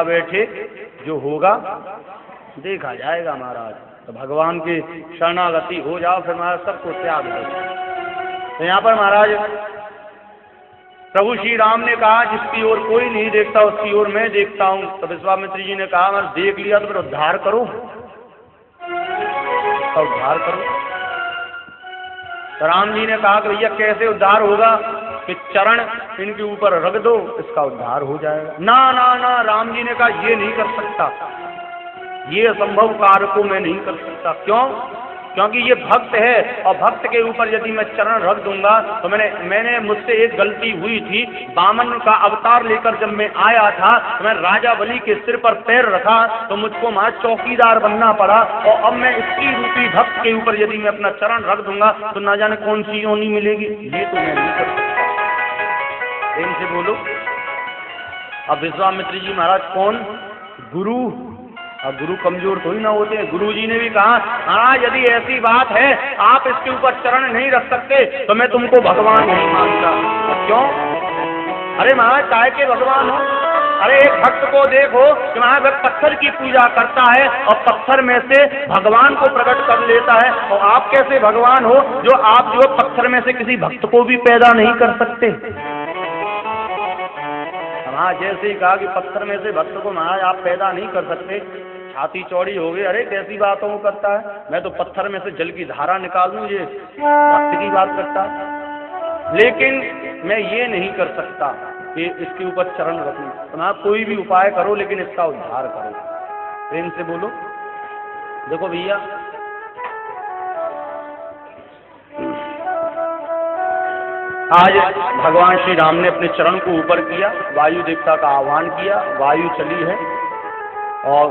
बैठे जो होगा देखा जाएगा महाराज। तो भगवान की शरणागति हो जाओ, फिर महाराज सबको त्याग दो। तो यहाँ पर महाराज प्रभु श्री राम ने कहा जिसकी ओर कोई नहीं देखता उसकी ओर मैं देखता हूँ। तो विश्वामित्र जी ने कहा मैं देख लिया तो फिर उद्धार करो, तो उद्धार करो। तो राम जी ने कहा कि भैया कैसे उद्धार होगा, कि चरण इनके ऊपर रख दो इसका उद्धार हो जाएगा। ना ना ना, राम जी ने कहा ये नहीं कर सकता, ये असंभव कार्य को मैं नहीं कर सकता। क्यों? क्योंकि ये भक्त है और भक्त के ऊपर यदि मैं चरण रख दूंगा तो मैंने मुझसे एक गलती हुई थी। वामन का अवतार लेकर जब मैं आया था तो मैं राजा बलि के सिर पर पैर रखा तो मुझको वहां चौकीदार बनना पड़ा, और अब मैं इसकी रूपी भक्त के ऊपर यदि मैं अपना चरण रख दूंगा तो ना जाने कौन सी योनि मिलेगी। ये तो मैं नहीं कर सकता। इनसे बोलो। अब विश्वामित्र जी महाराज कौन? गुरु। अब गुरु कमजोर थोड़ी ना होते हैं। गुरु जी ने भी कहा हाँ यदि ऐसी बात है आप इसके ऊपर चरण नहीं रख सकते तो मैं तुमको भगवान नहीं मानता। क्यों? अरे महाराज काहे के भगवान हो? अरे एक भक्त को देखो कि महाराज पत्थर की पूजा करता है और पत्थर में से भगवान को प्रकट कर लेता है, और आप कैसे भगवान हो जो आप जो पत्थर में से किसी भक्त को भी पैदा नहीं कर सकते। हाँ जैसे ही कहा कि पत्थर में से भक्त को महाराज आप पैदा नहीं कर सकते, छाती चौड़ी हो गई। अरे कैसी बातों को करता है, मैं तो पत्थर में से जल की धारा निकाल दूं, ये भक्त की बात करता है। लेकिन मैं ये नहीं कर सकता कि इसके ऊपर चरण रखूं। तो ना कोई भी उपाय करो लेकिन इसका उद्धार करो। प्रेम से बोलो। देखो भैया आज भगवान श्री राम ने अपने चरण को ऊपर किया, वायु देवता का आह्वान किया, वायु चली है और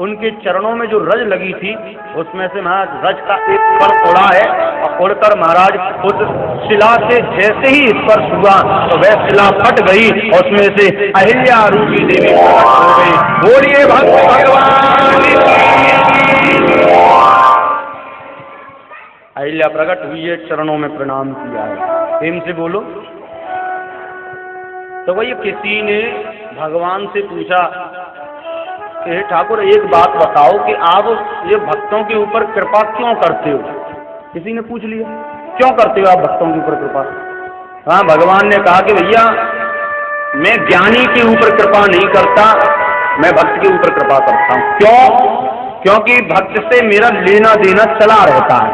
उनके चरणों में जो रज लगी थी उसमें से महाराज रज का एक कण उड़ा है, और उड़कर महाराज उस शिला से जैसे ही स्पर्श हुआ तो वह शिला फट गई और उसमें से अहिल्या रूपी देवी प्रकट हो गई। बोलिए भक्त भगवान की। अहिल्या प्रकट हुई है, चरणों में प्रणाम किया है। प्रेम से बोलो। तो वही किसी ने भगवान से पूछा कि ठाकुर एक बात बताओ कि आप ये भक्तों के ऊपर कृपा क्यों करते हो? किसी ने पूछ लिया क्यों करते हो आप भक्तों के ऊपर कृपा? हाँ भगवान ने कहा कि भैया मैं ज्ञानी के ऊपर कृपा नहीं करता, मैं भक्त के ऊपर कृपा करता हूँ। क्यों? क्योंकि भक्त से मेरा लेना देना चला रहता है,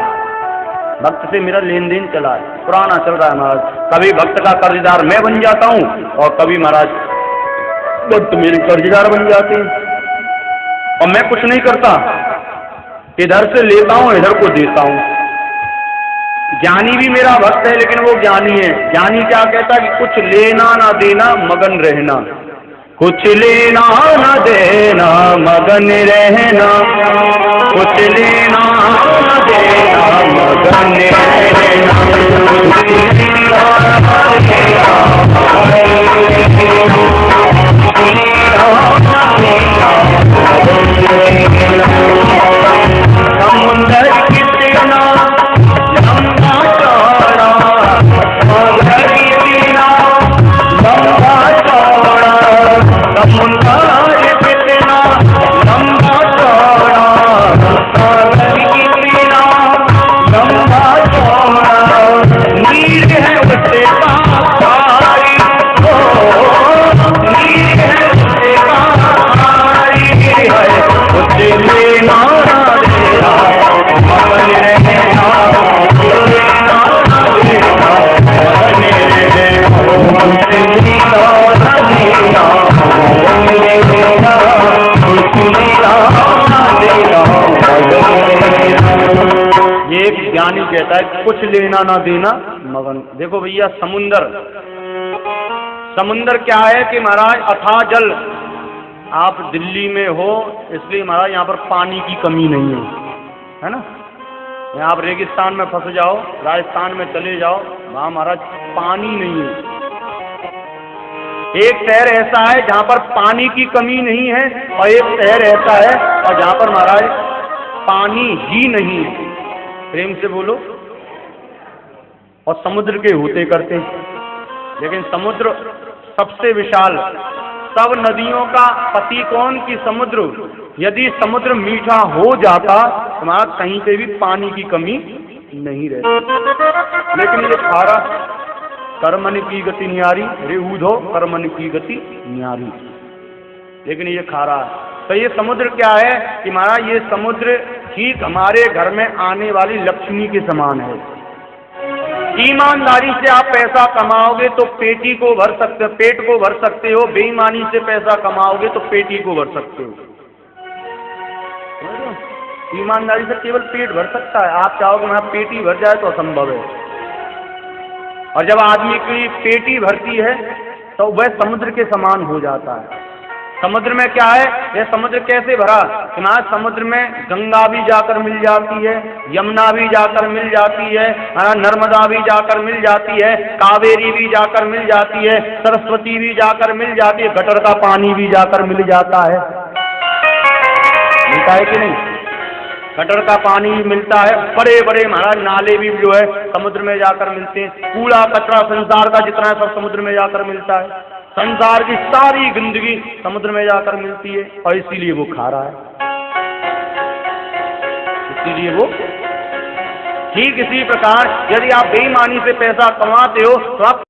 भक्त से मेरा लेन देन चला है, पुराना चल रहा है महाराज। कभी भक्त का कर्जदार मैं बन जाता हूँ और कभी महाराज भक्त मेरे कर्जदार बन जाते हैं, और मैं कुछ नहीं करता, इधर से लेता हूँ इधर को देता हूँ। ज्ञानी भी मेरा भक्त है लेकिन वो ज्ञानी है। ज्ञानी क्या कहता है कि कुछ लेना ना देना मगन रहना, कुछ लेना ना देना मगन रहना, कुछ लेना ना देना मगन रहना। समुंदर कितना लंबा चौड़ा, मगर कितना लंबा चौड़ा, समुंदर कितना लंबा चौड़ा, मगर कितना लंबा चौड़ा, नीर है उससे पारी, नीर है उससे पारी है, उससे लेना देना मगन रहना, लेना देना मगन रहना, उससे लेना देना मगन रहना, उससे लेना देना मगन रहना। ये एक ज्ञानी कहता है कुछ लेना ना देना मगन। देखो भैया समुंदर क्या है कि महाराज अथाह जल, आप दिल्ली में हो इसलिए महाराज यहाँ पर पानी की कमी नहीं है ना। यहाँ आप रेगिस्तान में फंस जाओ, राजस्थान में चले जाओ, वहाँ महाराज पानी नहीं है। एक शहर ऐसा है जहाँ पर पानी की कमी नहीं है, और एक शहर ऐसा है और जहाँ पर महाराज पानी ही नहीं है। प्रेम से बोलो। और समुद्र के होते करते, लेकिन समुद्र सबसे विशाल, सब नदियों का पति कौन कि समुद्र। यदि समुद्र मीठा हो जाता तुम्हारा कहीं पे भी पानी की कमी नहीं रहती। लेकिन ये खारा, कर्मन की गति न्यारी, रेऊधो कर्मन की गति न्यारी, लेकिन ये खारा है। तो ये समुद्र क्या है कि महाराज ये समुद्र ठीक हमारे घर में आने वाली लक्ष्मी के समान है। ईमानदारी से आप पैसा कमाओगे तो पेटी को भर सकते हो, पेट को भर सकते हो। बेईमानी से पैसा कमाओगे तो पेटी को भर सकते हो। ईमानदारी से केवल पेट भर सकता है, आप चाहोगे मेरा पेटी भर जाए तो असंभव है। और जब आदमी की पेटी भरती है तो वह समुद्र के समान हो जाता है। समुद्र में क्या है, यह समुद्र कैसे भरा कि ना, समुद्र में गंगा भी जाकर मिल जाती है, यमुना भी जाकर मिल जाती है, नर्मदा भी जाकर मिल जाती है, कावेरी भी जाकर मिल जाती है, सरस्वती भी जाकर मिल जाती है, गटर का पानी भी जाकर मिल जाता है। मिलता है कि नहीं? गटर का पानी भी मिलता है, बड़े बड़े महाराज नाले भी जो है समुद्र में जाकर मिलते हैं। कूड़ा कचरा संसार का जितना है सब समुद्र में जाकर मिलता है। संसार की सारी गंदगी समुद्र में जाकर मिलती है और इसीलिए वो खारा है, इसीलिए वो। ठीक इसी प्रकार यदि आप बेईमानी से पैसा कमाते हो तो आप